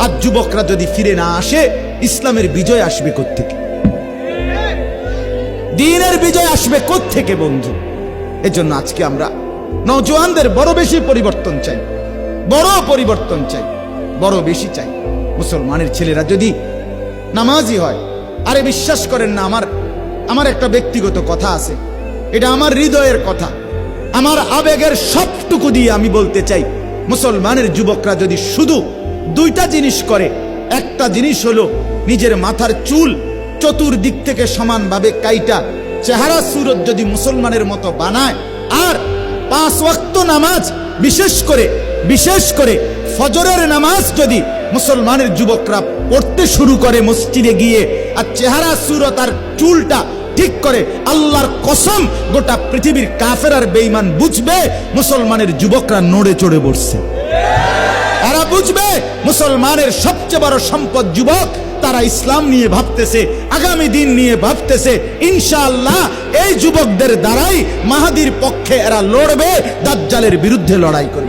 আর যুবকরা যদি ফিরে না আসে, ইসলামের বিজয় আসবে কোত্থেকে? দ্বীনের বিজয় আসবে কোত্থেকে বন্ধু? এজন্য আজকে আমরা নওজোয়ানদের বড় বেশি পরিবর্তন চাই, বড় পরিবর্তন চাই, বড় বেশি চাই। মুসলমানের ছেলেরা যদি নামাজি হয়, আরে বিশ্বাস করেন না, আমার একটা ব্যক্তিগত কথা আছে, এটা আমার হৃদয়ের কথা, আমার আবেগের সবটুকু দিয়ে আমি বলতে চাই, মুসলমানের যুবকরা যদি শুধু দুইটা জিনিস করে, একটা জিনিস হলো নিজের মাথার চুল চতুর্দিক থেকে সমানভাবে কাইটা চেহারা সুরত যদি মুসলমানের মতো বানায়, আর 5 ওয়াক্ত নামাজ বিশেষ করে ফজরের নামাজ যদি মুসলমানের যুবকরা পড়তে শুরু করে মসজিদে গিয়ে, আর চেহারা সুরত আর চুলটা ঠিক করে, আল্লাহর কসম গোটা পৃথিবীর কাফের আর বেঈমান বুঝবে মুসলমানের যুবকরা নড়ে চড়ে বসছে। এরা বুঝবে মুসলমানের সবচেয়ে বড় সম্পদ যুবক, তারা ইসলাম নিয়ে ভাবতেছে, আগামী দিন নিয়ে ভাবতেছে। ইনশাআল্লাহ এই যুবকদের দ্বারাই মাহাদির পক্ষে এরা লড়বে, দাজ্জালের বিরুদ্ধে লড়াই করবে।